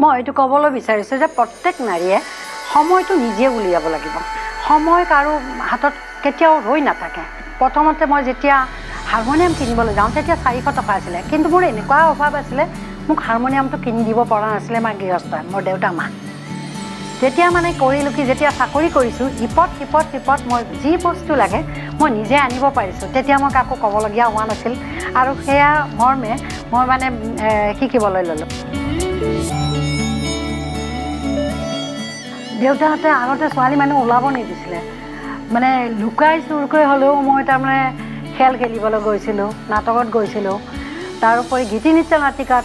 মই এইটো ক'বলৈ বিচাৰিছোঁ যে প্ৰত্যেক নাৰীয়ে সময়টো নিজে উলিয়াব লাগিব। সময় কাৰো হাতত কেতিয়াও ৰৈ নাথাকে। প্ৰথমতে মই যেতিয়া হাৰমনিয়াম কিনিবলৈ যাওঁ তেতিয়া 400 টকা আছিলে, কিন্তু মোৰ এনেকুৱা অভাৱ আছিলে মোক হাৰমনিয়ামটো কিনি দিব পৰা নাছিলে আমাৰ গৃহস্থ মোৰ দেউতা মা। তেতিয়া মানে কৰিলোঁ কি, যেতিয়া চাকৰি কৰিছোঁ ইপত মই যি বস্তু লাগে মই নিজে আনিব পাৰিছোঁ। তেতিয়া মই কাকো ক'বলগীয়া হোৱা নাছিল আৰু সেয়া মৰ্মে মই মানে শিকিবলৈ ল'লোঁ। দেউতাহঁতে আগতে ছোৱালী মানুহ ওলাব নিদিছিলে, মানে লুকাই চুৰকৈ হ'লেও মই তাৰমানে খেল খেলিবলৈ গৈছিলোঁ, নাটকত গৈছিলোঁ, তাৰোপৰি গীতি নৃত্য নাটিকাত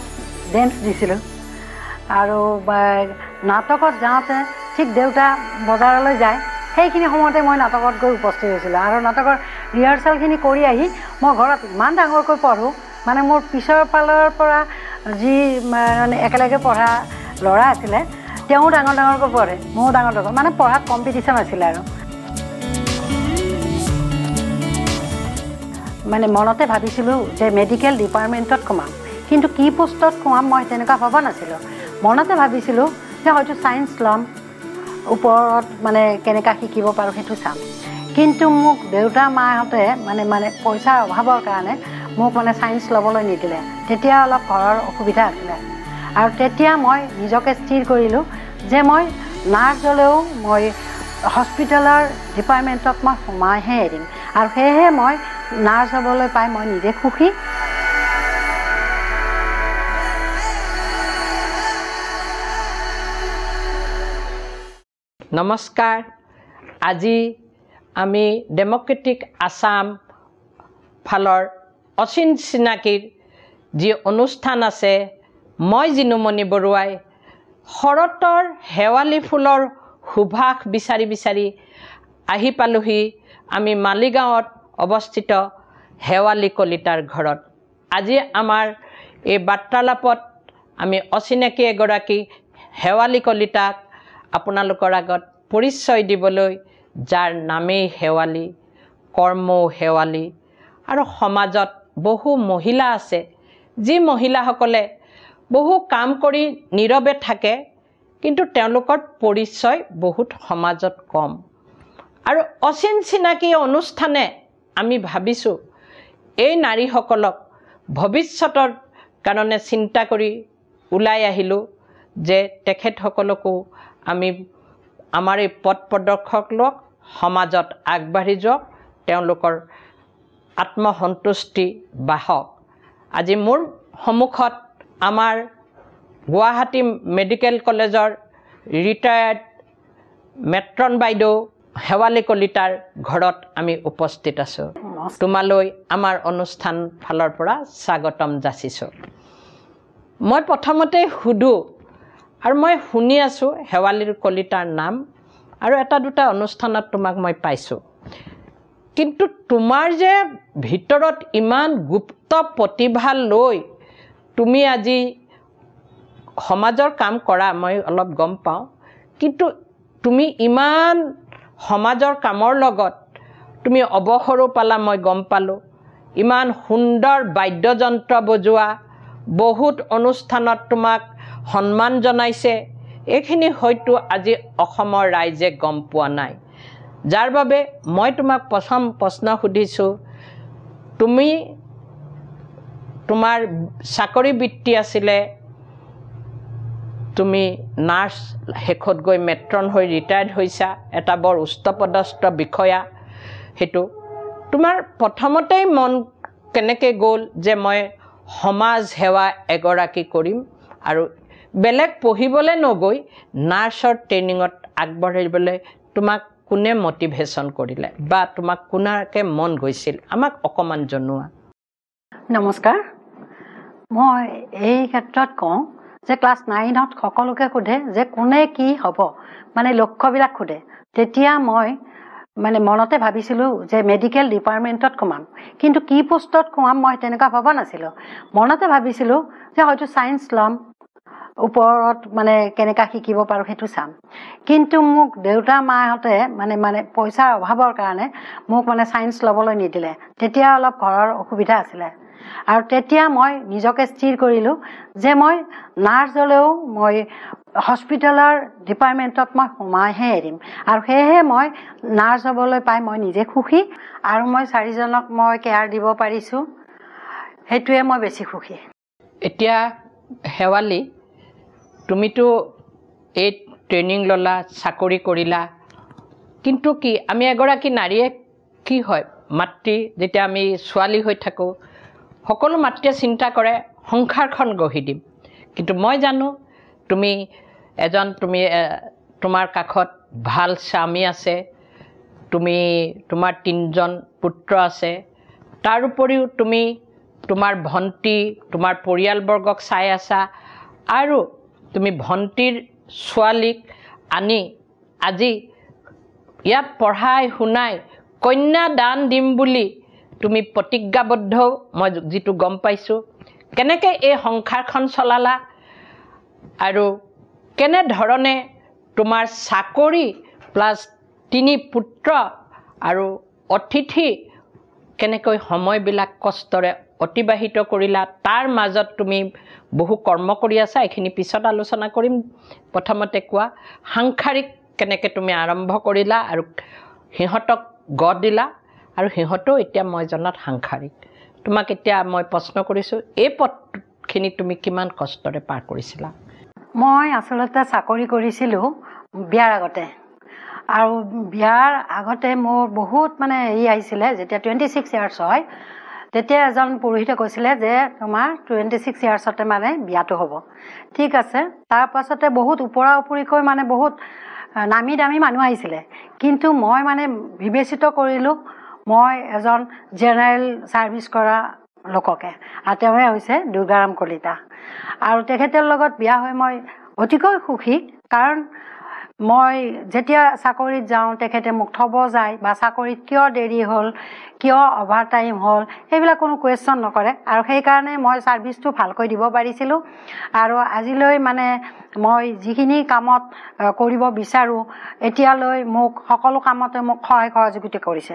ডেন্স দিছিলোঁ। আৰু নাটকত যাওঁতে ঠিক দেউতা বজাৰলৈ যায় সেইখিনি সময়তে মই নাটকত গৈ উপস্থিত হৈছিলোঁ। আৰু নাটকৰ ৰিহাৰ্চেলখিনি কৰি আহি মই ঘৰত ইমান ডাঙৰকৈ পঢ়োঁ, মানে মোৰ পিছৰ ফালৰ পৰা যি মানে একেলগে পঢ়া ল'ৰা আছিলে তেওঁ ডাঙৰকৈ পঢ়ে, ময়ো ডাঙৰ মানে পঢ়াত কম্পিটিশ্যন আছিলে। আৰু মানে মনতে ভাবিছিলোঁ যে মেডিকেল ডিপাৰ্টমেণ্টত সোমাম, কিন্তু কি পোষ্টত সোমাম মই তেনেকুৱা ভবা নাছিলোঁ। মনতে ভাবিছিলোঁ যে হয়তো ছায়েন্স ল'ম, ওপৰত মানে কেনেকুৱা শিকিব পাৰোঁ সেইটো চাম। কিন্তু মোক দেউতা মাহঁতে মানে পইচাৰ অভাৱৰ কাৰণে মোক মানে ছায়েন্স ল'বলৈ নিদিলে। তেতিয়া অলপ ঘৰৰ অসুবিধা আছিলে আৰু তেতিয়া মই নিজকে স্থিৰ কৰিলোঁ যে মই নাৰ্ছ হ'লেও মই হস্পিটেলৰ ডিপাৰ্টমেণ্টত মই সোমাইহে এৰিম। আৰু সেয়েহে মই নাৰ্ছ হ'বলৈ পাই মই নিজে সুখী। নমস্কাৰ। আজি আমি ডেম'ক্ৰেটিক আছাম ফালৰ অচিন চিনাকীৰ যি অনুষ্ঠান আছে, মই জিনুমণি বৰুৱাই শৰতৰ শেৱালি ফুলৰ সুভাষ বিচাৰি আহি পালোহি আমি মালিগাঁৱত অৱস্থিত শেৱালি কলিতাৰ ঘৰত। আজি আমাৰ এই বাৰ্তালাপত আমি অচিনাকী এগৰাকী শেৱালি কলিতাক আপোনালোকৰ আগত পৰিচয় দিবলৈ, যাৰ নামেই শেৱালি, কৰ্মও শেৱালি, আৰু সমাজত বহু মহিলা আছে যি মহিলাসকলে বহু কাম কৰি নীৰৱে থাকে, কিন্তু তেওঁলোকৰ পৰিচয় বহুত সমাজত কম। আৰু অচিন চিনাকী অনুষ্ঠানে আমি ভাবিছোঁ এই নাৰীসকলক ভৱিষ্যতৰ কাৰণে চিন্তা কৰি ওলাই আহিলোঁ যে তেখেতসকলকো আমি আমাৰ এই পথ প্ৰদৰ্শক লোক সমাজত আগবাঢ়ি যাওক, তেওঁলোকৰ আত্মসন্তুষ্টি বাঢ়ক। আজি মোৰ সন্মুখত আমাৰ গুৱাহাটী মেডিকেল কলেজৰ ৰিটায়াৰ্ড মেট্ৰন বাইদেউ শেৱালি কলিতাৰ ঘৰত আমি উপস্থিত আছোঁ। তোমালৈ আমাৰ অনুষ্ঠান ফালৰ পৰা স্বাগতম যাচিছোঁ। মই প্ৰথমতে সুধোঁ, আৰু মই শুনি আছোঁ শেৱালি কলিতাৰ নাম, আৰু এটা দুটা অনুষ্ঠানত তোমাক মই পাইছোঁ, কিন্তু তোমাৰ যে ভিতৰত ইমান গুপ্ত প্ৰতিভা লৈ তুমি আজি সমাজৰ কাম কৰা মই অলপ গম পাওঁ, কিন্তু তুমি ইমান সমাজৰ কামৰ লগত তুমি অৱসৰো পালা মই গম পালোঁ। ইমান সুন্দৰ বাদ্যযন্ত্ৰ বজোৱা, বহুত অনুষ্ঠানত তোমাক সন্মান জনাইছে, এইখিনি হয়তো আজি অসমৰ ৰাইজে গম পোৱা নাই। যাৰ বাবে মই তোমাক প্ৰথম প্ৰশ্ন সুধিছোঁ, তুমি তোমাৰ চাকৰি বৃত্তি আছিলে, তুমি নাৰ্ছ শেষত গৈ মেট্ৰন হৈ ৰিটায়াৰ্ড হৈছা, এটা বৰ উচ্চপদস্থ বিষয়া। সেইটো তোমাৰ প্ৰথমতেই মন কেনেকৈ গ'ল যে মই সমাজ সেৱা এগৰাকী কৰিম, আৰু বেলেগ পঢ়িবলৈ নগৈ নাৰ্ছৰ ট্ৰেইনিঙত আগবাঢ়িবলৈ তোমাক কোনে মটিভেশ্যন কৰিলে বা তোমাক কোনাকে মন গৈছিল, আমাক অকণমান জনোৱা। নমস্কাৰ। মই এই ক্ষেত্ৰত কওঁ যে ক্লাছ 9ত সকলোকে সোধে যে কোনে কি হ'ব, মানে লক্ষ্যবিলাক সোধে। তেতিয়া মই মানে মনতে ভাবিছিলোঁ যে মেডিকেল ডিপাৰ্টমেণ্টত সোমাম, কিন্তু কি পোষ্টত সোমাম মই তেনেকুৱা ভবা নাছিলোঁ। মনতে ভাবিছিলোঁ যে হয়তো ছায়েন্স ল'ম, ওপৰত মানে কেনেকুৱা শিকিব পাৰোঁ সেইটো চাম। কিন্তু মোক দেউতা মাহঁতে মানে পইচাৰ অভাৱৰ কাৰণে মোক মানে ছায়েন্স ল'বলৈ নিদিলে। তেতিয়া অলপ ঘৰৰ অসুবিধা আছিলে আৰু তেতিয়া মই নিজকে স্থিৰ কৰিলোঁ যে মই নাৰ্ছ হ'লেও মই হস্পিটেলৰ ডিপাৰ্টমেণ্টত মই সোমাইহে এৰিম আৰু সেয়েহে মই নাৰ্ছ হ'বলৈ পাই মই নিজে সুখী আৰু মই 4জনক মই কেয়াৰ দিব পাৰিছোঁ সেইটোৱে মই বেছি সুখী। এতিয়া শেৱালি তুমিতো এই ট্ৰেইনিং ল'লা চাকৰি কৰিলা কিন্তু কি আমি এগৰাকী নাৰীয়ে কি হয় মাতৃ যেতিয়া আমি ছোৱালী হৈ থাকোঁ সকলো মাতৃয়ে চিন্তা কৰে সংসাৰখন গঢ়ি দিম কিন্তু মই জানো তুমি তোমাৰ কাষত ভাল স্বামী আছে তুমি তোমাৰ 3জন পুত্ৰ আছে তাৰ উপৰিও তুমি তোমাৰ ভণ্টি তোমাৰ পৰিয়ালবৰ্গক চাই আছা আৰু তুমি ভণ্টিৰ ছোৱালীক আনি আজি ইয়াত পঢ়াই শুনাই কন্যা দান দিম বুলি তুমি প্ৰতিজ্ঞাবদ্ধ মই যিটো গম পাইছোঁ কেনেকৈ এই সংসাৰখন চলালা আৰু কেনেধৰণে তোমাৰ চাকৰি প্লাছ 3 পুত্ৰ আৰু অতিথি কেনেকৈ সময়বিলাক কষ্টৰে অতিবাহিত কৰিলা তাৰ মাজত তুমি বহু কৰ্ম কৰি আছা এইখিনি পিছত আলোচনা কৰিম প্ৰথমতে কোৱা সাংসাৰিক কেনেকৈ তুমি আৰম্ভ কৰিলা আৰু সিহঁতক গঢ় দিলা আৰু সিহঁতো এতিয়া মই জনাত সাংসাৰিক তোমাক এতিয়া মই প্ৰশ্ন কৰিছোঁ এই পথখিনি তুমি কিমান কষ্টৰে পাৰ কৰিছিলা? মই আচলতে চাকৰি কৰিছিলোঁ বিয়াৰ আগতে আৰু বিয়াৰ আগতে মোৰ বহুত মানে আহিছিলে যেতিয়া 26 ইয়াৰ্ছ হয় তেতিয়া এজন পুৰোহিতে কৈছিলে যে তোমাৰ 26 ইয়াৰ্ছতে মানে বিয়াটো হ'ব ঠিক আছে তাৰ পাছতে বহুত ওপৰা ওপৰিকৈ মানে বহুত নামি দামী মানুহ আহিছিলে কিন্তু মই মানে বিবেচিত কৰিলোঁ মই এজন জেনেৰেল ছাৰ্ভিচ কৰা লোককে আৰু তেওঁৱে হৈছে দুৰ্গাৰাম কলিতা আৰু তেখেতৰ লগত বিয়া হৈ মই অতিকৈ সুখী কাৰণ মই যেতিয়া চাকৰিত যাওঁ তেখেতে মোক থ'ব যায় বা চাকৰিত কিয় দেৰি হ'ল কিয় অভাৰ টাইম হ'ল এইবিলাক কোনো কুৱেশ্যন নকৰে আৰু সেইকাৰণে মই ছাৰ্ভিচটো ভালকৈ দিব পাৰিছিলোঁ আৰু আজিলৈ মানে মই যিখিনি কামত কৰিব বিচাৰোঁ এতিয়ালৈ মোক সকলো কামতে মোক সহায় সহযোগিতা কৰিছে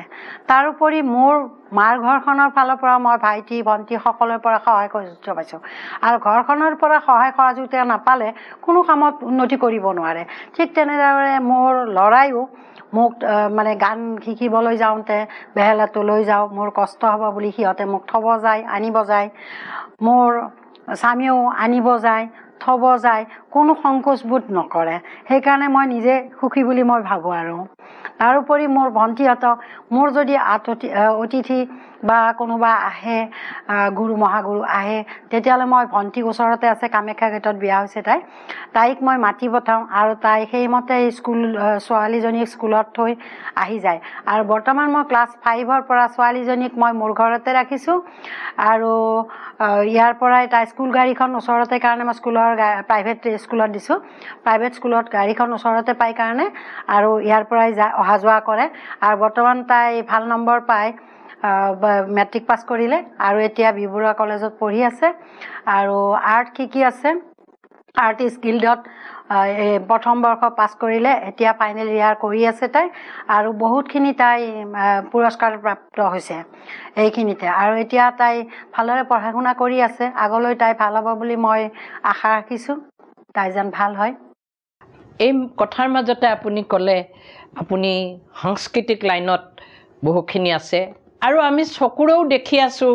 তাৰোপৰি মোৰ মাৰ ঘৰখনৰ ফালৰ পৰা মই ভাইটি ভণ্টি সকলোৰে পৰা সহায় সহযোগিতা পাইছোঁ আৰু ঘৰখনৰ পৰা সহায় সহযোগিতা নাপালে কোনো কামত উন্নতি কৰিব নোৱাৰে ঠিক তেনেদৰে মোৰ ল'ৰাইও মোক মানে গান শিকিবলৈ যাওঁতে বেহেলাটো লৈ যাওঁ মোৰ কষ্ট হ'ব বুলি সিহঁতে মোক থ'ব যায় আনিব যায় মোৰ স্বামীয়েও আনিব যায় থ'ব যায় কোনো সংকোচবোধ নকৰে সেইকাৰণে মই নিজে সুখী বুলি মই ভাবোঁ আৰু তাৰোপৰি মোৰ ভণ্টিহঁতক মোৰ যদি অতিথি বা কোনোবা আহে গুৰু মহাগুৰু আহে তেতিয়াহ'লে মই ভণ্টিৰ ওচৰতে আছে কামাখ্যা গেটত বিয়া হৈছে তাইক মই মাতি পঠাওঁ আৰু তাই সেইমতে ছোৱালীজনীক স্কুলত থৈ আহি যায় আৰু বৰ্তমান মই ক্লাছ 5ৰ পৰা ছোৱালীজনীক মই মোৰ ঘৰতে ৰাখিছোঁ আৰু ইয়াৰ পৰাই তাই স্কুল গাড়ীখন ওচৰতে কাৰণে মই প্ৰাইভেট স্কুলত দিছোঁ প্ৰাইভেট স্কুলত গাড়ীখন ওচৰতে পাই কাৰণে আৰু ইয়াৰ পৰাই অহা যোৱা কৰে আৰু বৰ্তমান তাই ভাল নম্বৰ পায় মেট্ৰিক পাছ কৰিলে আৰু এতিয়া বি বৰুৱা কলেজত পঢ়ি আছে আৰু আৰ্ট শিকি আছে আৰ্টিষ্ট গিল্ডত প্ৰথম বৰ্ষ পাছ কৰিলে এতিয়া ফাইনেল ইয়াৰ কৰি আছে তাই আৰু বহুতখিনি তাই পুৰস্কাৰ প্ৰাপ্ত হৈছে এইখিনিতে আৰু এতিয়া তাই ভালদৰে পঢ়া শুনা কৰি আছে আগলৈ তাই ভাল হ'ব বুলি মই আশা ৰাখিছোঁ তাই যেন ভাল হয়। এই কথাৰ মাজতে আপুনি ক'লে আপুনি সাংস্কৃতিক লাইনত বহুখিনি আছে আৰু আমি চকুৰেও দেখি আছোঁ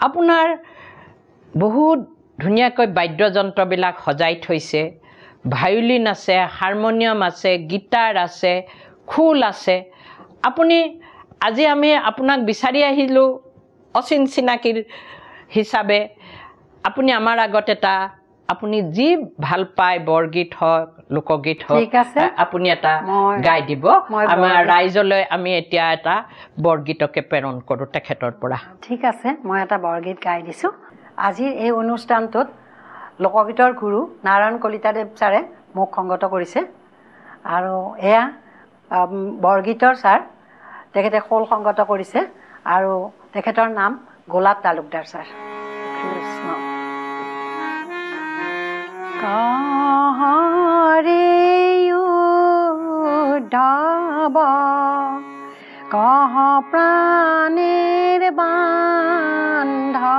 আপোনাৰ বহুত ধুনীয়াকৈ বাদ্যযন্ত্ৰবিলাক সজাই থৈছে ভায়লিন আছে হাৰমনিয়াম আছে গীটাৰ আছে খোল আছে আপুনি আজি আমি আপোনাক বিচাৰি আহিলোঁ অচিনাকিৰ হিচাপে আপুনি আমাৰ আগত এটা আপুনি যি ভাল পায় বৰগীত হওক লোকগীত হওক আপুনি এটা গাই দিব আমাৰ ৰাইজলৈ আমি এতিয়া এটা বৰগীতকে প্ৰেৰণ কৰোঁ তেখেতৰ পৰা। ঠিক আছে মই এটা বৰগীত গাই দিছোঁ। আজিৰ এই অনুষ্ঠানটোত লোকগীতৰ গুৰু নাৰায়ণ কলিতাদেৱ ছাৰে মোক সংগত কৰিছে আৰু এয়া বৰগীতৰ ছাৰ তেখেতে খোল সংগত কৰিছে আৰু তেখেতৰ নাম গোলাপ তালুকদাৰ ছাৰ। কৃষ্ণ কহ প্ৰাণেৰ বান্ধা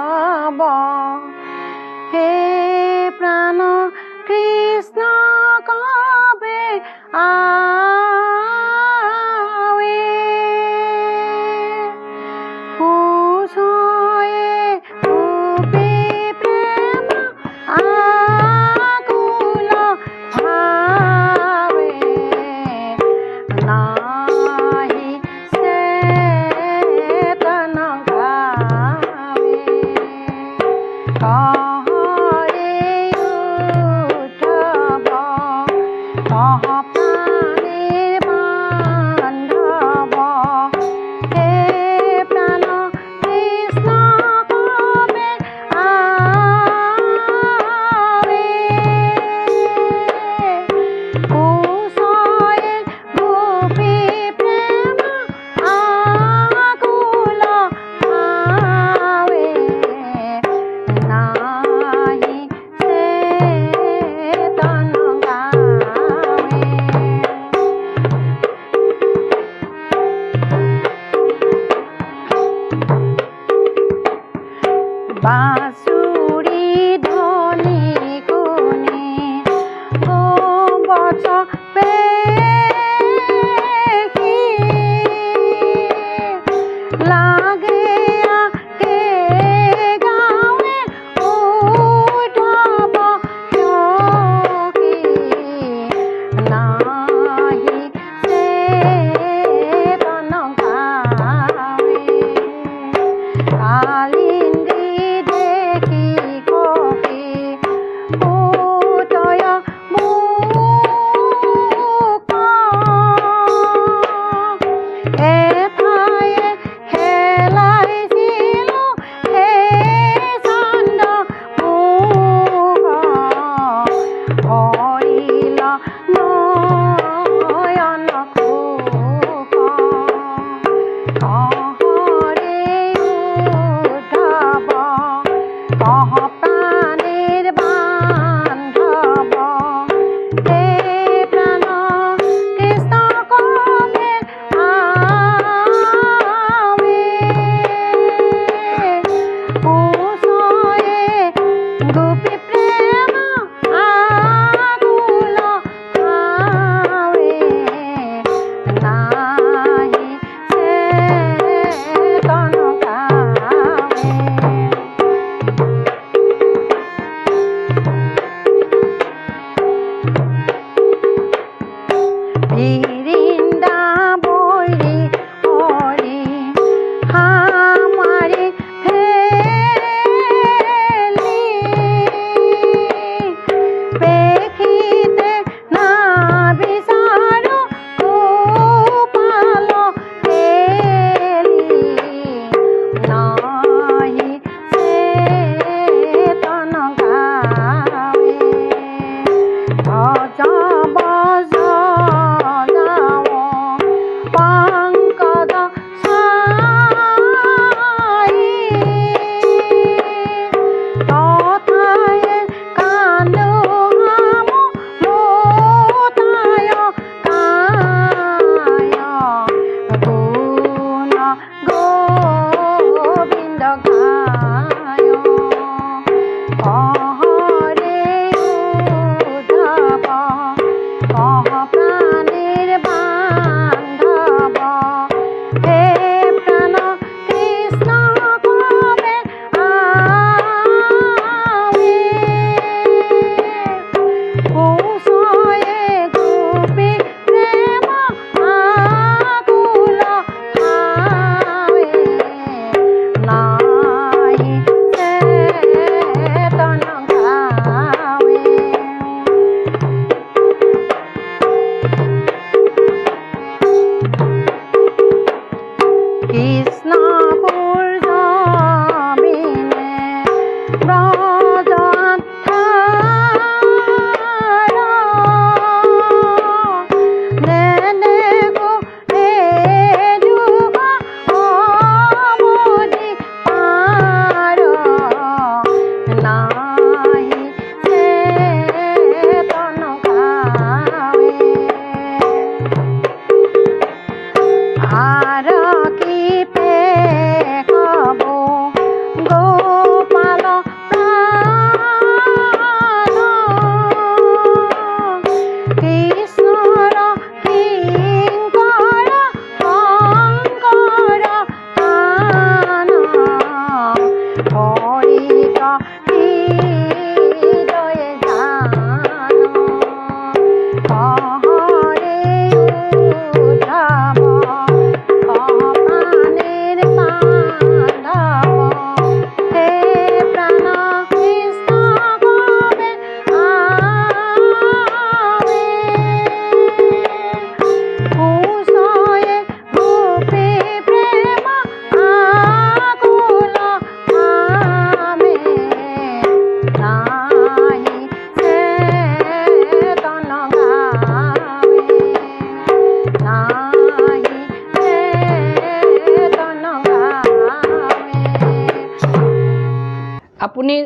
আপুনি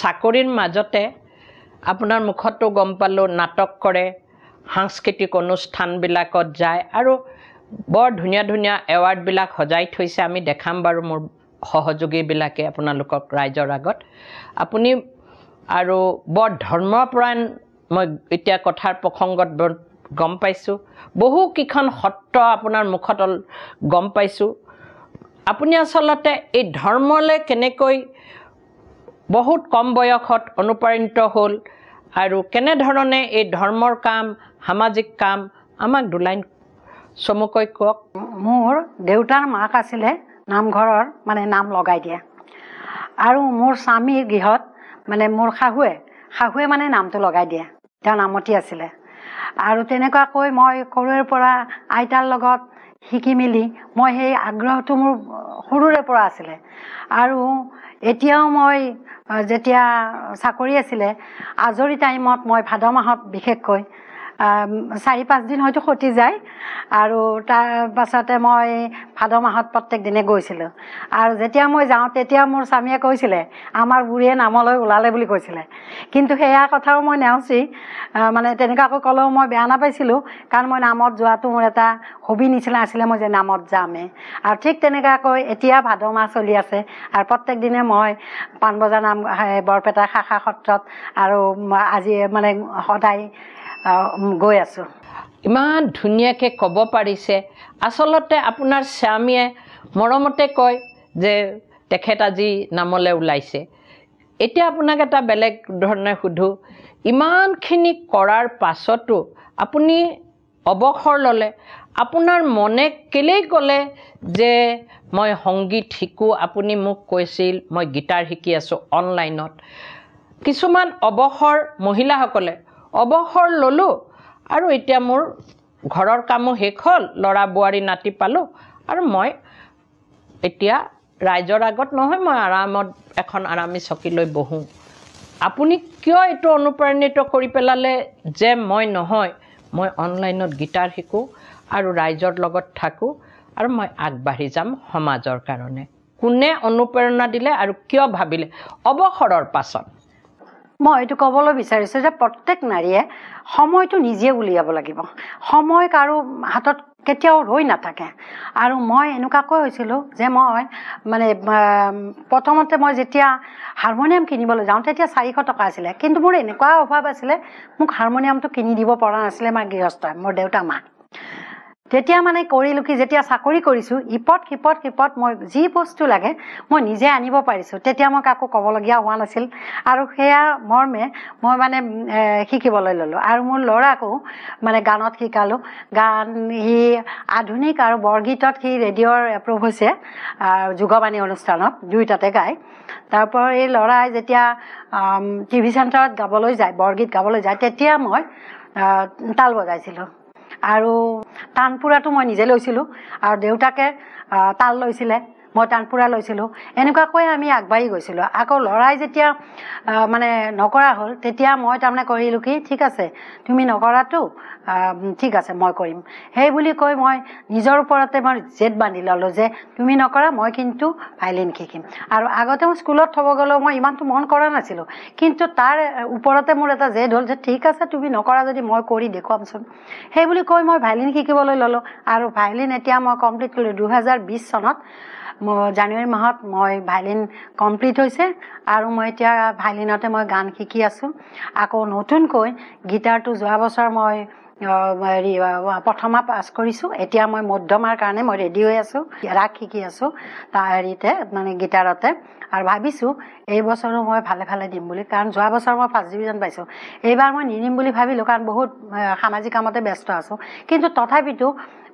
চাকৰিৰ মাজতে আপোনাৰ মুখতো গম পালোঁ নাটক কৰে, সাংস্কৃতিক অনুষ্ঠানবিলাকত যায় আৰু বৰ ধুনীয়া ধুনীয়া এৱাৰ্ডবিলাক সজাই থৈছে। আমি দেখাম বাৰু মোৰ সহযোগীবিলাকে আপোনালোকক ৰাইজৰ আগত। আপুনি আৰু বৰ ধৰ্মপৰায়ণ, মই এতিয়া কথাৰ প্ৰসংগত গম পাইছোঁ। বহুকেইখন সত্ৰ আপোনাৰ মুখত গম পাইছোঁ। আপুনি আচলতে এই ধৰ্মলৈ কেনেকৈ বহুত কম বয়সত অনুপ্ৰাণিত হ'ল আৰু কেনেধৰণে এই ধৰ্মৰ কাম, সামাজিক কাম, আমাক দুলাইন চমুকৈ কওক। মোৰ দেউতাৰ মাক আছিলে নামঘৰৰ মানে নাম লগাই দিয়া, আৰু মোৰ স্বামীৰ গৃহত মানে মোৰ শাহুৱে মানে নামটো লগাই দিয়ে, তেওঁ নামতী আছিলে। আৰু তেনেকুৱাকৈ মই সৰুৰে পৰা আইতাৰ লগত শিকি মেলি মই সেই আগ্ৰহটো মোৰ সৰুৰে পৰা আছিলে। আৰু এতিয়াও মই যেতিয়া চাকৰি আছিলে, আজৰি টাইমত মই ভাদ মাহত বিশেষকৈ 4-5 দিন হয়তো ক্ষতি যায়, আৰু তাৰ পাছতে মই ভাদ মাহত প্ৰত্যেক দিনে গৈছিলোঁ। আৰু যেতিয়া মই যাওঁ তেতিয়া মোৰ স্বামীয়ে কৈছিলে আমাৰ বুঢ়ীয়ে নামলৈ ওলালে বুলি কৈছিলে। কিন্তু সেয়া কথাও মই নেওচি মানে তেনেকুৱাকৈ ক'লেও মই বেয়া নাপাইছিলোঁ, কাৰণ মই নামত যোৱাটো মোৰ এটা হবি নিচিনা আছিলে, মই যে নামত যামেই। আৰু ঠিক তেনেকুৱাকৈ এতিয়া ভাদ মাহ চলি আছে, আৰু প্ৰত্যেক দিনে মই পাণবজাৰ নাম বৰপেটা শাখা সত্ৰত আৰু আজি মানে সদায় গৈ আছোঁ। ইমান ধুনীয়াকৈ ক'ব পাৰিছে। আচলতে আপোনাৰ স্বামীয়ে মৰমতে কয় যে তেখেত আজি নামলৈ ওলাইছে। এতিয়া আপোনাক এটা বেলেগ ধৰণে সুধোঁ, ইমানখিনি কৰাৰ পাছতো আপুনি অৱসৰ ল'লে, আপোনাৰ মনে কেলেই ক'লে যে মই সংগীত শিকোঁ? আপুনি মোক কৈছিল মই গীটাৰ শিকি আছোঁ অনলাইনত। কিছুমান মহিলাসকলে অৱসৰ ল'লোঁ আৰু এতিয়া মোৰ ঘৰৰ কামো শেষ হ'ল, ল'ৰা বোৱাৰী নাতি পালোঁ, আৰু মই এতিয়া ৰাইজৰ আগত নহয়, মই আৰামত এখন আৰামী চকী লৈ বহোঁ। আপুনি কিয় এইটো অনুপ্ৰাণিত কৰি পেলালে যে মই নহয়, মই অনলাইনত গীটাৰ শিকোঁ আৰু ৰাইজৰ লগত থাকোঁ আৰু মই আগবাঢ়ি যাম সমাজৰ কাৰণে? কোনে অনুপ্ৰেৰণা দিলে আৰু কিয় ভাবিলে অৱসৰৰ পাছত? মই এইটো ক'বলৈ বিচাৰিছোঁ যে প্ৰত্যেক নাৰীয়ে সময়টো নিজে উলিয়াব লাগিব। সময় কাৰো হাতত কেতিয়াও ৰৈ নাথাকে। আৰু মই এনেকুৱাকৈ হৈছিলোঁ যে মই মানে প্ৰথমতে মই যেতিয়া হাৰমনিয়াম কিনিবলৈ যাওঁ তেতিয়া 400 টকা আছিলে, কিন্তু মোৰ এনেকুৱা অভাৱ আছিলে মোক হাৰমনিয়ামটো কিনি দিব পৰা নাছিলে আমাৰ গৃহস্থই, মোৰ দেউতা মা। তেতিয়া মানে কৰিলোঁ কি, যেতিয়া চাকৰি কৰিছোঁ ইপদ সিপদ মই যি বস্তু লাগে মই নিজে আনিব পাৰিছোঁ। তেতিয়া মই কাকো ক'বলগীয়া হোৱা নাছিল, আৰু সেয়া মৰ্মে মই মানে শিকিবলৈ ল'লোঁ। আৰু মোৰ ল'ৰাকো মানে গানত শিকালোঁ। গান সি আধুনিক আৰু বৰগীতত সি ৰেডিঅ'ৰ এপ্ৰুভ হৈছে, যুগবাণী অনুষ্ঠানত দুয়োটাতে গায়। তাৰপৰা এই ল'ৰাই যেতিয়া টিভি চেণ্টাৰত গাবলৈ যায়, বৰগীত গাবলৈ যায়, তেতিয়া মই তাল বজাইছিলোঁ। আৰু তানপুৰাটো মই নিজে লৈছিলোঁ, আৰু দেউতাকে তাল লৈছিলে, মই তানপুৰা লৈছিলোঁ। এনেকুৱাকৈ আমি আগবাঢ়ি গৈছিলোঁ। আকৌ ল'ৰাই যেতিয়া মানে নকৰা হ'ল, তেতিয়া মই তাৰমানে কৰিলোঁ কি, ঠিক আছে তুমি নকৰাতো, ঠিক আছে মই কৰিম, সেই বুলি কৈ মই নিজৰ ওপৰতে মই জেদ বান্ধি ল'লোঁ যে তুমি নকৰা, মই কিন্তু ভাইলিন শিকিম। আৰু আগতে মই স্কুলত থ'ব গ'লেও মই ইমানটো মন কৰা নাছিলোঁ, কিন্তু তাৰ ওপৰতে মোৰ এটা জেদ হ'ল যে ঠিক আছে তুমি নকৰা যদি মই কৰি দেখুৱামচোন। সেই বুলি কৈ মই ভাইলিন শিকিবলৈ ল'লোঁ। আৰু ভাইলিন এতিয়া মই কমপ্লিট কৰিলোঁ 2020 চনত। জানুৱাৰী মাহত মই ভাইলিন কমপ্লিট হৈছে, আৰু মই এতিয়া ভাইলিনতে মই গান শিকি আছোঁ। আকৌ নতুনকৈ গীটাৰটো যোৱা বছৰ মই প্ৰথমা পাছ কৰিছোঁ। এতিয়া মই মধ্যমাৰ কাৰণে মই ৰেডি হৈ আছোঁ, ৰাগ শিকি আছোঁ তাৰ হেৰিতে মানে গীটাৰতে। আৰু ভাবিছোঁ এই বছৰো মই ভালে দিম বুলি, কাৰণ যোৱা বছৰ মই 1st ডিভিজন পাইছোঁ। এইবাৰ মই নিদিম বুলি ভাবিলোঁ, কাৰণ বহুত সামাজিক কামতে ব্যস্ত আছোঁ। কিন্তু তথাপিতো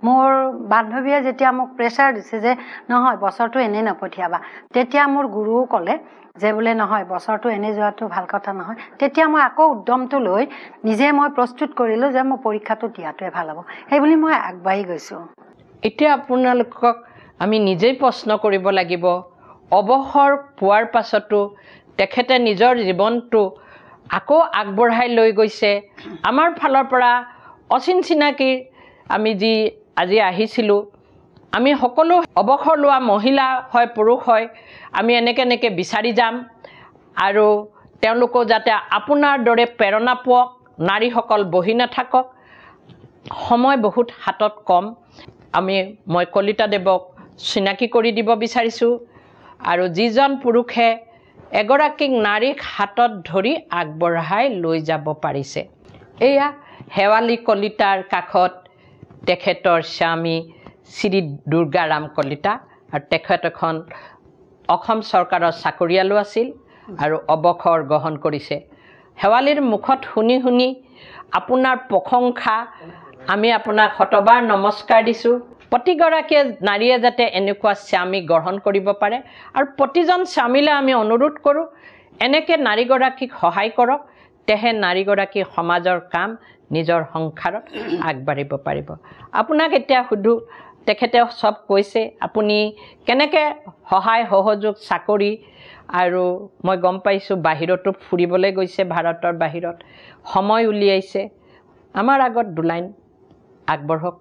মোৰ বান্ধৱীয়ে যেতিয়া মোক প্ৰেছাৰ দিছে যে নহয় বছৰটো এনেই নপঠিয়াবা, তেতিয়া মোৰ গুৰুও ক'লে যে বোলে নহয় বছৰটো এনেই যোৱাটো ভাল কথা নহয়। তেতিয়া মই আকৌ উদ্যমটো লৈ নিজে মই প্ৰস্তুত কৰিলোঁ যে মই পৰীক্ষাটো দিয়াটোৱে ভাল হ'ব, সেইবুলি মই আগবাঢ়ি গৈছোঁ। এতিয়া আপোনালোকক আমি নিজেই প্ৰশ্ন কৰিব লাগিব, অৱসৰ পোৱাৰ পাছতো তেখেতে নিজৰ জীৱনটো আকৌ আগবঢ়াই লৈ গৈছে। আমাৰ ফালৰ পৰা অচিনাকি আমি যি আজি আহিছিলোঁ, আমি সকলো অৱসৰ লোৱা মহিলা হয় পুৰুষ হয়, আমি এনেকৈ বিচাৰি যাম আৰু তেওঁলোকো যাতে আপোনাৰ দৰে প্ৰেৰণা পোৱক, নাৰীসকল বহি নাথাকক। সময় বহুত হাতত কম। মই কলিতাদেৱক চিনাকি কৰি দিব বিচাৰিছোঁ। আৰু যিজন পুৰুষে এগৰাকী নাৰীক হাতত ধৰি আগবঢ়াই লৈ যাব পাৰিছে, এয়া শেৱালী কলিতাৰ কাষত তেখেতৰ স্বামী শ্ৰী দুৰ্গাৰাম কলিতা। আৰু তেখেত এখন অসম চৰকাৰৰ চাকৰিয়ালো আছিল আৰু অৱসৰ গ্ৰহণ কৰিছে। শেৱালীৰ মুখত শুনি শুনি আপোনাৰ প্ৰশংসা আমি আপোনাক শতবাৰ নমস্কাৰ দিছোঁ। প্ৰতিগৰাকীয়ে নাৰীয়ে যাতে এনেকুৱা স্বামী গ্ৰহণ কৰিব পাৰে। আৰু প্ৰতিজন স্বামীলৈ আমি অনুৰোধ কৰোঁ, এনেকৈ নাৰীগৰাকীক সহায় কৰক, তেহে নাৰীগৰাকী সমাজৰ কাম নিজৰ সংসাৰত আগবাঢ়িব পাৰিব। আপোনাক এতিয়া সুধোঁ, তেখেতে চব কৈছে, আপুনি কেনেকৈ সহায় সহযোগ চাকৰি, আৰু মই গম পাইছোঁ বাহিৰতো ফুৰিবলৈ গৈছে, ভাৰতৰ বাহিৰত সময় উলিয়াইছে। আমাৰ আগত দুলাইন আগবঢ়ক।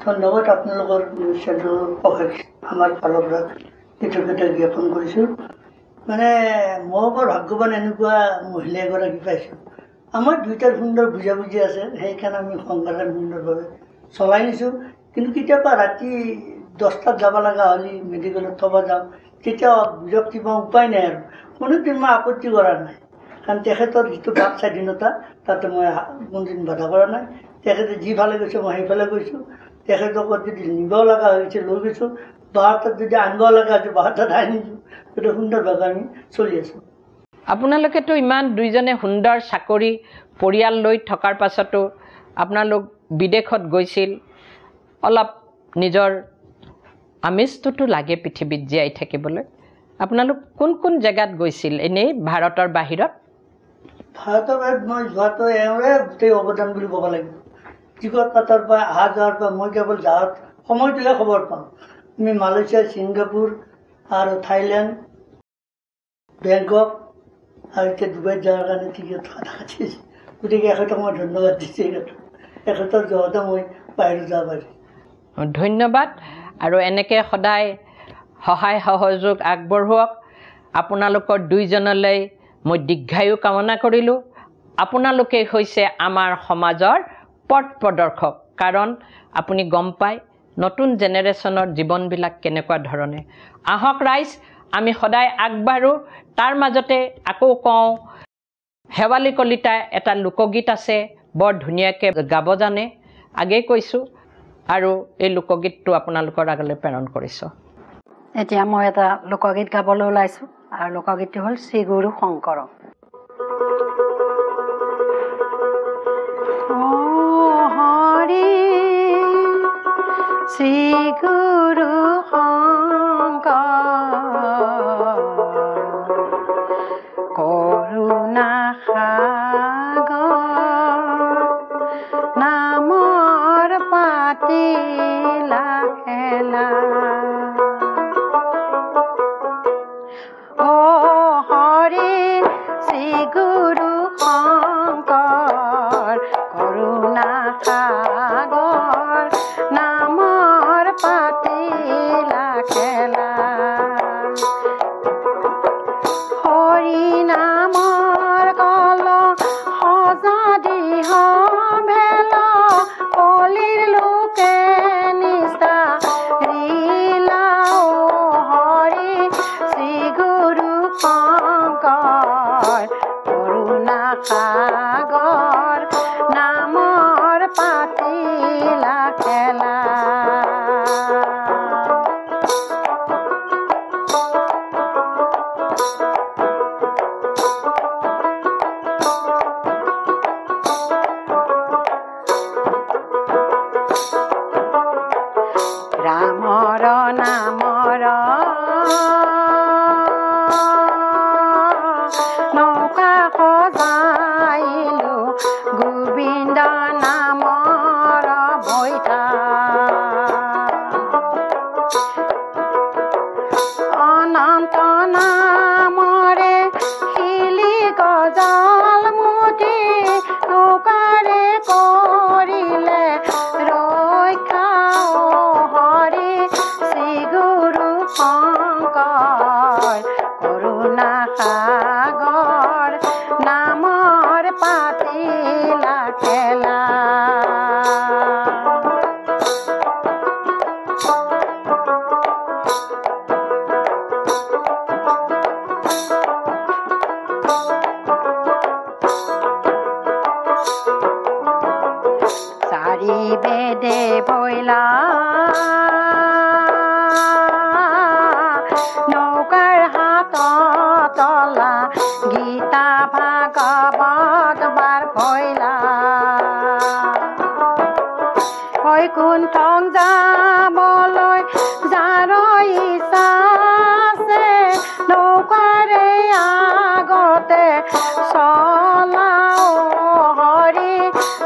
ধন্যবাদ। আপোনালোকৰ আমাৰ ফালৰ পৰা কৃতজ্ঞতা জ্ঞাপন কৰিছোঁ। মানে মই বৰ ভাগ্যৱান, এনেকুৱা মহিলা এগৰাকী পাইছোঁ। আমাৰ দুয়োটাৰ সুন্দৰ বুজাবুজি আছে, সেইকাৰণে আমি সংসাৰ সুন্দৰভাৱে চলাই নিছোঁ। কিন্তু কেতিয়াবা ৰাতি 10টাত যাব লগা হ'লে মেডিকেলত থ'ব যাওঁ, তেতিয়া বিৰক্তি পাওঁ, উপায় নাই। আৰু কোনোদিন মই আপত্তি কৰা নাই, কাৰণ তেখেতৰ যিটো বাক স্বাধীনতা তাতে মই কোনোদিন বাধা কৰা নাই। তেখেতে যিফালে গৈছে মই সেইফালে গৈছোঁ। তেখেতক যদি নিব লগা হৈছে লৈ গৈছোঁ, বাৰটাত যদি আনিব লগা হৈছে বাৰটাত আনিছোঁ। সেইটো সুন্দৰভাৱে আমি চলি আছোঁ। আপোনালোকেতো ইমান দুইজনে সুন্দৰ চাকৰি পৰিয়াল লৈ থকাৰ পাছতো আপোনালোক বিদেশত গৈছিল। অলপ নিজৰ আমেজটোতো লাগে পৃথিৱীত জীয়াই থাকিবলৈ। আপোনালোক কোন কোন জেগাত গৈছিল এনেই ভাৰতৰ বাহিৰত? ভাৰতৰ বাহিৰত মই যোৱাটো এওঁৰে গোটেই অৱদান বুলি ক'ব লাগিব। টিকট কাটাৰ পৰা অহা যোৱাৰ পৰা মই কেৱল যাওঁত সময়টোহে খবৰ পাওঁ। আমি মালয়েছিয়া, ছিংগাপুৰ আৰু থাইলেণ্ড, বেংকক আৰু এতিয়া ডুবাইত যোৱাৰ কাৰণে টিকেট কাটা কাটিছে। গতিকে এখেতক মই ধন্যবাদ দিছোঁ। এখেতৰ জহতে মই বাহিৰত যাব পাৰিছোঁ। ধন্যবাদ। আৰু এনেকৈ সদায় সহায় সহযোগ আগবঢ়োৱাক। আপোনালোকৰ দুইজনলৈ মই দীৰ্ঘায়ু কামনা কৰিলোঁ। আপোনালোকেই হৈছে আমাৰ সমাজৰ পথ প্ৰদৰ্শক, কাৰণ আপুনি গম পায় নতুন জেনেৰেশ্যনৰ জীৱনবিলাক কেনেকুৱা ধৰণে। আহক ৰাইজ, আমি সদায় আগবাঢ়োঁ। তাৰ মাজতে আকৌ কওঁ, শেৱালী কলিতাৰ এটা লোকগীত আছে, বৰ ধুনীয়াকৈ গাব জানে, আগেই কৈছোঁ। আৰু এই লোকগীতটো আপোনালোকৰ আগলৈ প্ৰেৰণ কৰিছোঁ। এতিয়া মই এটা লোকগীত গাবলৈ ওলাইছোঁ, আৰু লোকগীতটো হ'ল শ্ৰী গুৰু শংকৰ। হৰি শ্ৰী গুৰু শংকৰ কৰুণা সাগৰ নামৰ পাতিলা খেলা। হৰি শ্ৰী গুৰু শংকৰ কৰুণা সাগৰ নামৰ পাত খেলা চাৰি বেদে বইলা নৌকাৰ হাতত তলা গীতা ভাগৱত বাৰ ভৈলা বৈকুণ্ঠ যাবলৈ যাৰ ইচ্ছা আছে নৌকাৰে আগতে চলাও হৰি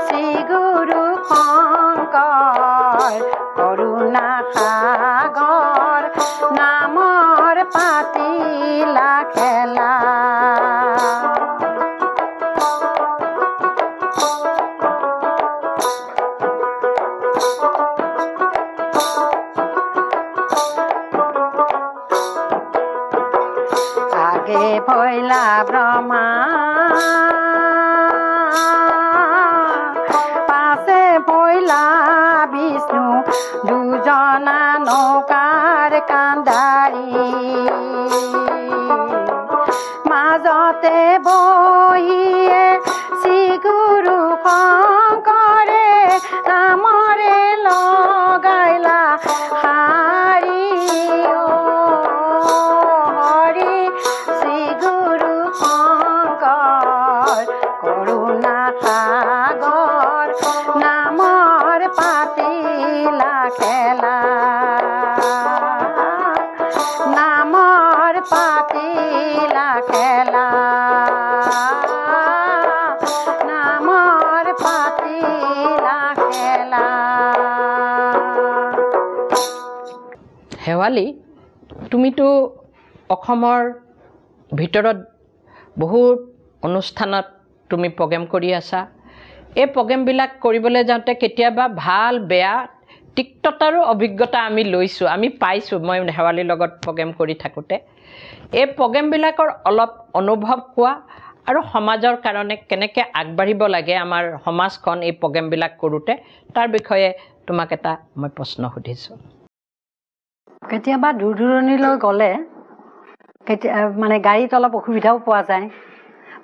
শ্ৰী গুৰু শংকৰ কৰুণা সাগৰ নামৰ পাতিলা খেলা আগে ভৈলা ব্ৰহ্মা পাছে ভৈলা বিষ্ণু দুজনা নৌকাৰ কান্দাৰী মাজতে বহিয়ে শ্ৰী গুৰু শংকৰে নামৰে লগাইলা শাৰী হৰি শ্ৰী গুৰু শংকৰ কৰুণা সাগৰ নামৰ পাতিলা খেলা নামৰ পাতিলা খেলা নামৰ পাতিলা খেলা শেৱালি তুমিতো অসমৰ ভিতৰত বহুত অনুষ্ঠানত তুমি প্ৰগ্ৰেম কৰি আছা এই প্ৰগ্ৰেমবিলাক কৰিবলৈ যাওঁতে কেতিয়াবা ভাল বেয়া তিক্ততাৰো অভিজ্ঞতা আমি লৈছোঁ আমি পাইছোঁ মই শেৱালিৰ লগত প্ৰগ্ৰেম কৰি থাকোঁতে এই প্ৰগ্ৰেমবিলাকৰ অলপ অনুভৱ কোৱা আৰু সমাজৰ কাৰণে কেনেকৈ আগবাঢ়িব লাগে আমাৰ সমাজখন এই প্ৰগ্ৰেমবিলাক কৰোঁতে তাৰ বিষয়ে তোমাক এটা মই প্ৰশ্ন সুধিছোঁ কেতিয়াবা দূৰ দূৰণিলৈ গ'লে মানে গাড়ীত অলপ অসুবিধাও পোৱা যায়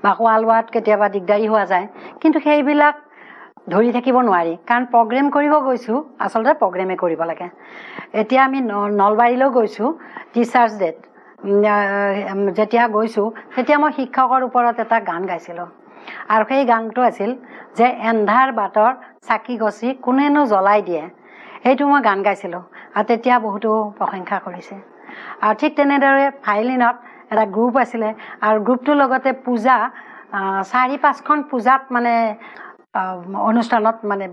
বা খোৱা লোৱাত কেতিয়াবা দিগদাৰী হোৱা যায় কিন্তু সেইবিলাক ধৰি থাকিব নোৱাৰি কাৰণ প্ৰগ্ৰেম কৰিব গৈছোঁ আচলতে প্ৰগ্ৰেমে কৰিব লাগে এতিয়া আমি নলবাৰীলৈ গৈছোঁ টিচাৰ্ছ ডেত যেতিয়া গৈছোঁ তেতিয়া মই শিক্ষকৰ ওপৰত এটা গান গাইছিলোঁ আৰু সেই গানটো আছিল যে এন্ধাৰ বাটৰ চাকি গছি কোনেনো জ্বলাই দিয়ে সেইটো মই গান গাইছিলোঁ আৰু তেতিয়া বহুতো প্ৰশংসা কৰিছে আৰু ঠিক তেনেদৰে ভায়লিনত এটা গ্ৰুপ আছিলে আৰু গ্ৰুপটোৰ লগতে পূজা 4-5খন পূজাত মানে অনুষ্ঠানত মানে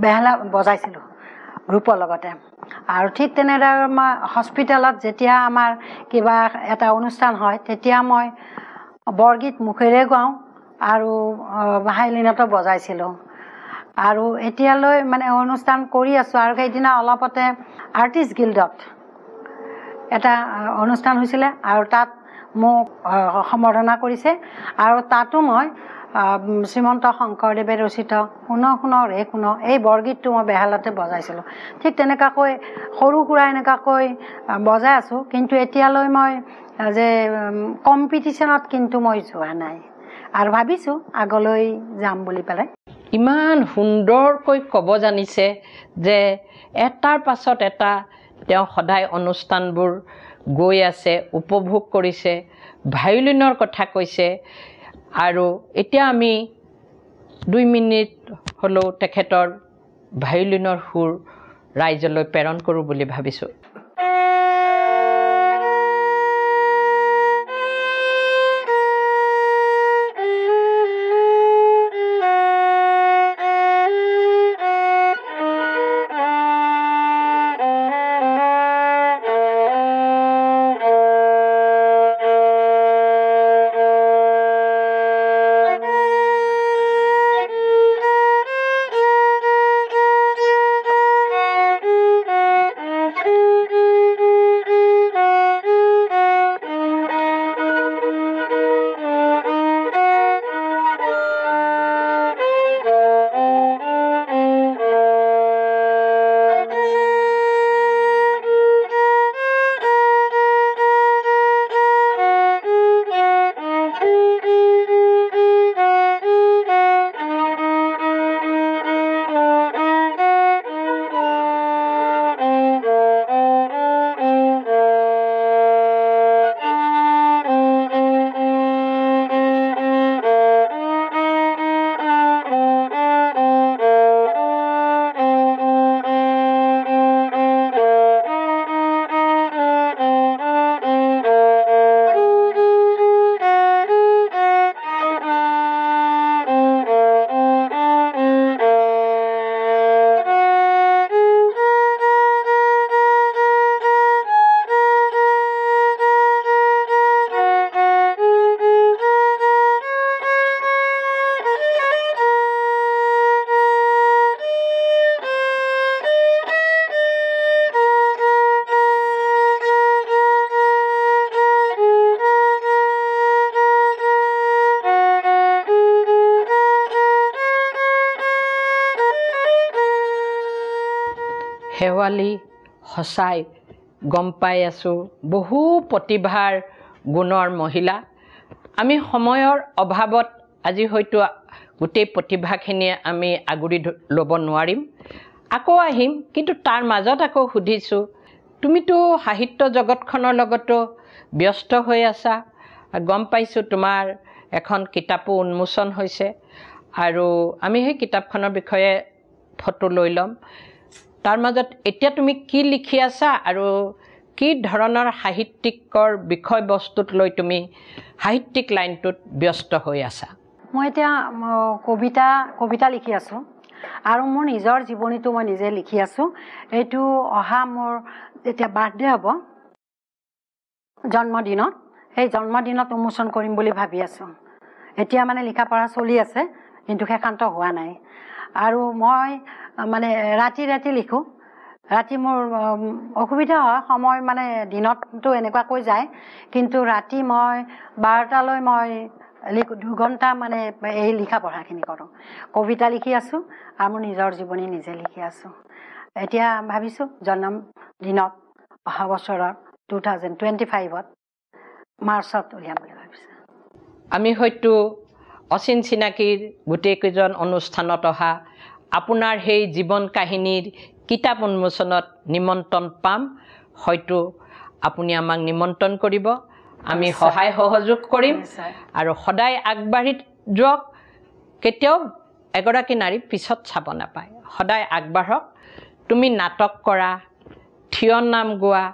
বেহালা বজাইছিলোঁ গ্ৰুপৰ লগতে আৰু ঠিক তেনেদৰে মই হস্পিটেলত যেতিয়া আমাৰ কিবা এটা অনুষ্ঠান হয় তেতিয়া মই বৰগীত মুখেৰে গাওঁ আৰু ভায়লিনতো বজাইছিলোঁ আৰু এতিয়ালৈ মানে অনুষ্ঠান কৰি আছোঁ আৰু সেইদিনা অলপতে আৰ্টিষ্ট গিল্ডত এটা অনুষ্ঠান হৈছিলে আৰু তাত মোক সম্বৰ্ধনা কৰিছে আৰু তাতো মই শ্ৰীমন্ত শংকৰদেৱে ৰচিত শুন শুন ৰে শুন এই বৰগীতটো মই বেহালাতে বজাইছিলোঁ ঠিক তেনেকুৱাকৈ সৰু সুৰা এনেকুৱাকৈ বজাই আছোঁ কিন্তু এতিয়ালৈ মই যে কম্পিটিশ্যনত কিন্তু মই যোৱা নাই আৰু ভাবিছোঁ আগলৈ যাম বুলি পেলাই ইমান সুন্দৰকৈ ক'ব জানিছে যে এটাৰ পাছত এটা তেওঁ সদায় অনুষ্ঠানবোৰ গৈ আছে উপভোগ কৰিছে ভায়লিনৰ কথা কৈছে আৰু এতিয়া আমি 2 মিনিট হ'লেও তেখেতৰ ভায়লিনৰ সুৰ ৰাইজলৈ প্ৰেৰণ কৰোঁ বুলি ভাবিছোঁ শেৱালি সঁচাই গম পাই আছোঁ বহু প্ৰতিভাৰ গুণৰ মহিলা। আমি সময়ৰ অভাৱত আজি হয়তো গোটেই প্ৰতিভাখিনিয়ে আমি আগুৰি ল'ব নোৱাৰিম, আকৌ আহিম। কিন্তু তাৰ মাজত আকৌ সুধিছোঁ, তুমিতো সাহিত্য জগতখনৰ লগতো ব্যস্ত হৈ আছা। গম পাইছোঁ তোমাৰ এখন কিতাপো উন্মোচন হৈছে, আৰু আমি সেই কিতাপখনৰ বিষয়ে ফটো লৈ ল'ম। তাৰ মাজত এতিয়া তুমি কি লিখি আছা আৰু কি ধৰণৰ সাহিত্যিকৰ বিষয়বস্তুত লৈ তুমি সাহিত্যিক লাইনটোত ব্যস্ত হৈ আছা? মই এতিয়া কবিতা লিখি আছোঁ, আৰু মোৰ নিজৰ জীৱনীটো মই নিজে লিখি আছোঁ। এইটো অহা মোৰ যেতিয়া বাৰ্থডে হ'ব, জন্মদিনত, সেই জন্মদিনত উন্মোচন কৰিম বুলি ভাবি আছোঁ। এতিয়া মানে লিখা পঢ়া চলি আছে, কিন্তু সেইকান্ত হোৱা নাই। আৰু মই মানে ৰাতি লিখোঁ। ৰাতি মোৰ অসুবিধা হয়, সময় মানে দিনততো এনেকুৱাকৈ যায়, কিন্তু ৰাতি মই 12টালৈ মই 2 ঘণ্টা মানে এই লিখা পঢ়াখিনি কৰোঁ। কবিতা লিখি আছোঁ আৰু মোৰ নিজৰ জীৱনী নিজে লিখি আছোঁ। এতিয়া ভাবিছোঁ জন্মদিনত অহা বছৰৰ 2025ত মাৰ্চত উলিয়াম বুলি ভাবিছোঁ। আমি হয়তো অচিন চিনাকীৰ গোটেইকেইজন অনুষ্ঠানত অহা আপোনাৰ সেই জীৱন কাহিনীৰ কিতাপ উন্মোচনত নিমন্ত্ৰণ পাম। হয়তো আপুনি আমাক নিমন্ত্ৰণ কৰিব, আমি সহায় সহযোগ কৰিম, আৰু সদায় আগবাঢ়ি যাওক। কেতিয়াও এগৰাকী নাৰী পিছত চাব নাপায়, সদায় আগবাঢ়ক। তুমি নাটক কৰা, থিয় নাম গোৱা,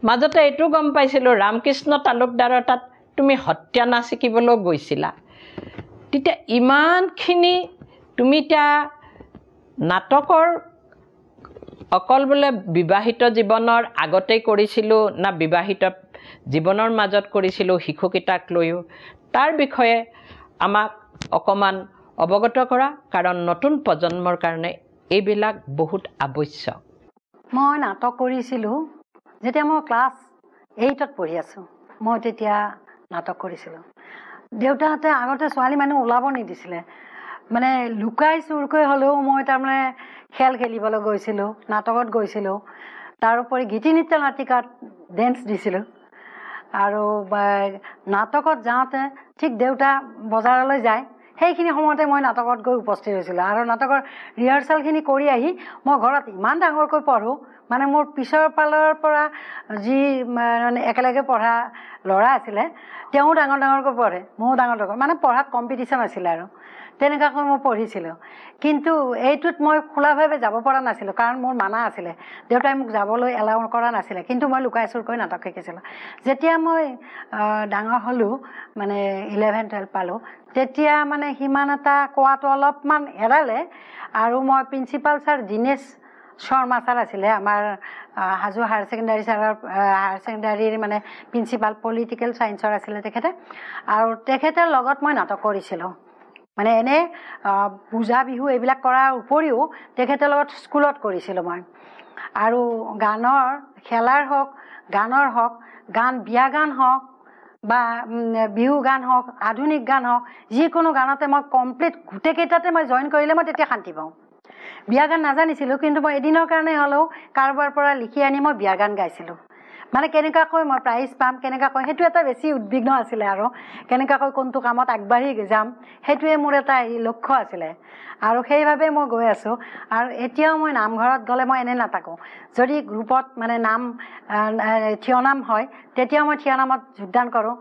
মাজতে এইটো গম পাইছিলোঁ ৰামকৃষ্ণ তালুকদাৰৰ তাত তুমি সত্ৰীয়া নাচ শিকিবলৈও গৈছিলা। তেতিয়া ইমানখিনি তুমি এতিয়া নাটকৰ অকল বোলে বিবাহিত জীৱনৰ আগতেই কৰিছিলোঁ না বিবাহিত জীৱনৰ মাজত কৰিছিলোঁ শিশুকেইটাক লৈও, তাৰ বিষয়ে আমাক অকণমান অৱগত কৰা, কাৰণ নতুন প্ৰজন্মৰ কাৰণে এইবিলাক বহুত আৱশ্যক। মই নাটক কৰিছিলোঁ যেতিয়া মই ক্লাছ 8ত পঢ়ি আছোঁ। মই তেতিয়া নাটক কৰিছিলোঁ। দেউতাহঁতে আগতে ছোৱালী মানুহ ওলাব নিদিছিলে, মানে লুকাই চুৰকৈ হ'লেও মই তাৰমানে খেল খেলিবলৈ গৈছিলোঁ, নাটকত গৈছিলোঁ। তাৰোপৰি গীতি নৃত্য নাটিকাত ডেন্স দিছিলোঁ। আৰু নাটকত যাওঁতে ঠিক দেউতা বজাৰলৈ যায়, সেইখিনি সময়তে মই নাটকত গৈ উপস্থিত হৈছিলোঁ। আৰু নাটকৰ ৰিহাৰ্চেলখিনি কৰি আহি মই ঘৰত ইমান ডাঙৰকৈ পঢ়োঁ, মানে মোৰ পিছৰ ফালৰ পৰা যি মানে একেলগে পঢ়া ল'ৰা আছিলে, তেওঁ ডাঙৰকৈ পঢ়ে, ময়ো ডাঙৰকৈ, মানে পঢ়াত কম্পিটিশ্যন আছিলে আৰু তেনেকুৱাকৈ মই পঢ়িছিলোঁ। কিন্তু এইটোত মই খোলাভাৱে যাব পৰা নাছিলোঁ, কাৰণ মোৰ মানা আছিলে, দেউতাই মোক যাবলৈ এলাউ কৰা নাছিলে। কিন্তু মই লুকাই চুৰকৈ নাটক শিকিছিলোঁ। যেতিয়া মই ডাঙৰ হ'লোঁ, মানে 11-12 পালোঁ, তেতিয়া মানে সিমান এটা কোৱাটো অলপমান এৰালে। আৰু মই principal sir Dinesh Sharma sir আছিলে, আমাৰ হাজো হায়াৰ ছেকেণ্ডাৰীৰ মানে প্ৰিন্সিপাল, পলিটিকেল ছায়েন্সৰ আছিলে তেখেতে। আৰু তেখেতৰ লগত মই নাটক কৰিছিলোঁ। মানে এনে পূজা বিহু এইবিলাক কৰাৰ উপৰিও তেখেতৰ লগত স্কুলত কৰিছিলোঁ মই। আৰু গানৰ, খেলাৰ হওক, গানৰ হওক, বিয়া গান হওক বা বিহু গান হওক, আধুনিক গান হওক, যিকোনো গানতে মই কমপ্লিট গোটেইকেইটাতে মই জইন কৰিলে মই তেতিয়া শান্তি পাওঁ। বিয়া গান নাজানিছিলোঁ, কিন্তু মই এদিনৰ কাৰণে হ'লেও কাৰোবাৰ পৰা লিখি আনি মই বিয়া গান গাইছিলোঁ। মানে কেনেকুৱাকৈ মই প্ৰাইজ পাম, কেনেকুৱাকৈ, সেইটো এটা বেছি উদ্বিগ্ন আছিলে। আৰু কেনেকুৱাকৈ কোনটো কামত আগবাঢ়ি যাম, সেইটোৱে মোৰ এটা লক্ষ্য আছিলে। আৰু সেইবাবে মই গৈ আছোঁ। আৰু এতিয়াও মই নামঘৰত গ'লে মই এনে নাথাকোঁ। যদি গ্ৰুপত মানে থিয় নাম হয়, তেতিয়াও মই থিয় নামত যোগদান কৰোঁ।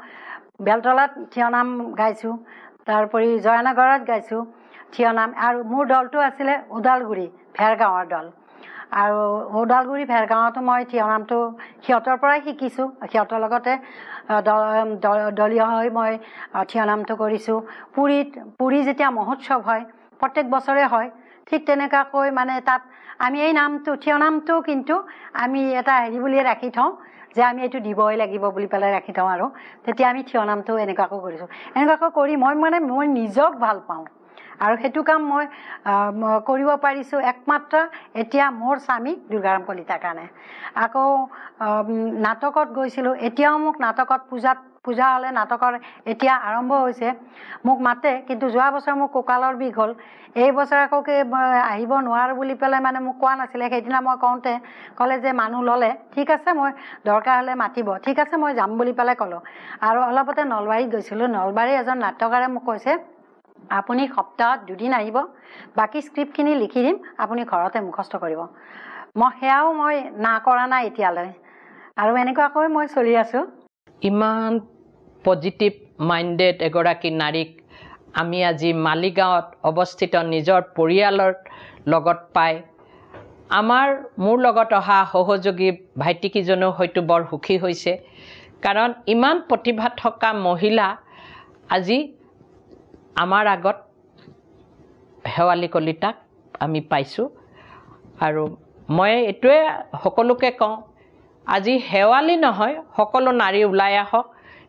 বেলতলাত থিয় নাম গাইছোঁ, তাৰোপৰি জয়ানগৰত গাইছোঁ থিয় নাম। আৰু মোৰ দলটো আছিলে ওদালগুৰি ভেৰগাঁৱৰ দল। আৰু ওদালগুৰি ভেৰগাঁৱতো মই থিয় নামটো সিহঁতৰ পৰাই শিকিছোঁ। সিহঁতৰ লগতে দলীয় হৈ মই থিয় নামটো কৰিছোঁ। পুৰী যেতিয়া মহোৎসৱ হয়, প্ৰত্যেক বছৰে হয়, ঠিক তেনেকুৱাকৈ মানে তাত আমি এই নামটো, থিয় নামটো কিন্তু আমি এটা হেৰি বুলিয়ে ৰাখি থওঁ যে আমি এইটো দিবই লাগিব বুলি পেলাই ৰাখি থওঁ। আৰু তেতিয়া আমি থিয় নামটো এনেকুৱাকৈ কৰিছোঁ। এনেকুৱাকৈ কৰি মই নিজক ভাল পাওঁ। আৰু সেইটো কাম মই কৰিব পাৰিছোঁ একমাত্ৰ এতিয়া মোৰ স্বামী দুৰ্গাৰাম কলিতাৰ কাৰণে। আকৌ নাটকত গৈছিলোঁ, এতিয়াও মোক নাটকত পূজাত পূজা হ'লে নাটকৰ এতিয়া আৰম্ভ হৈছে মোক মাতে কিন্তু যোৱা বছৰ মোক কঁকালৰ বিষ হ'ল এই বছৰ আকৌ আহিব নোৱাৰো বুলি পেলাই মানে মোক কোৱা নাছিলে সেইদিনা মই কওঁতে ক'লে যে মানুহ ল'লে ঠিক আছে মই দৰকাৰ হ'লে মাতিব ঠিক আছে মই যাম বুলি পেলাই ক'লোঁ আৰু অলপতে নলবাৰীত গৈছিলোঁ নলবাৰীৰ এজন নাটকাৰে মোক কৈছে আপুনি সপ্তাহত 2 দিন আহিব বাকি স্ক্ৰিপ্টখিনি লিখি দিম আপুনি ঘৰতে মুখস্থ কৰিব মই সেয়াও মই না কৰা নাই এতিয়ালৈ আৰু এনেকুৱাকৈ মই চলি আছোঁ ইমান পজিটিভ মাইণ্ডেড এগৰাকী নাৰীক আমি আজি মালিগাঁৱত অৱস্থিত নিজৰ পৰিয়ালৰ লগত পাই মোৰ লগত অহা সহযোগী ভাইটিকেইজনেও হয়তো বৰ সুখী হৈছে কাৰণ ইমান প্ৰতিভা থকা মহিলা আজি আমাৰ আগত শেৱালি কলিতাক আমি পাইছোঁ আৰু মই এইটোৱে সকলোকে কওঁ আজি শেৱালি নহয় সকলো নাৰী ওলাই আহক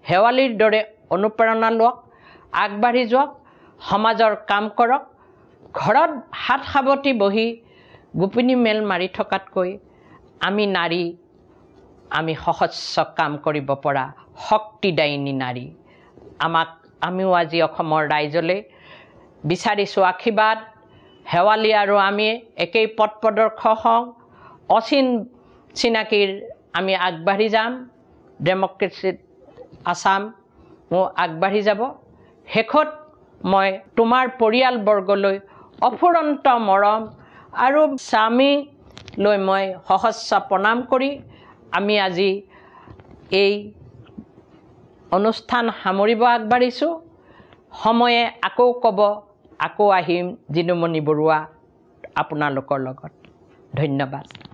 শেৱালিৰ দৰে অনুপ্ৰেৰণা লওক আগবাঢ়ি যাওক সমাজৰ কাম কৰক ঘৰত হাত সাৱটি বহি গোপিনী মেল মাৰি থকাতকৈ আমি নাৰী আমি সহস্ৰ কাম কৰিব পৰা শক্তিদায়িনী নাৰী আমিও আজি অসমৰ ৰাইজলৈ বিচাৰিছোঁ আশীৰ্বাদ শেৱালি আৰু আমি একেই পথ প্ৰদৰ্শক হওঁ চিনাকিৰ আমি আগবাঢ়ি যাম ডেমক্ৰেচিত আসাম আগবাঢ়ি যাব শেষত মই তোমাৰ পৰিয়ালবৰ্গলৈ অফুৰন্ত মৰম আৰু স্বামী লৈ মই সহস্ৰ প্ৰণাম কৰি আমি আজি এই অনুষ্ঠান সামৰিব আগবাঢ়িছোঁ সময়ে আকৌ ক'ব আকৌ আহিম জিনুমণি বৰুৱা আপোনালোকৰ লগত ধন্যবাদ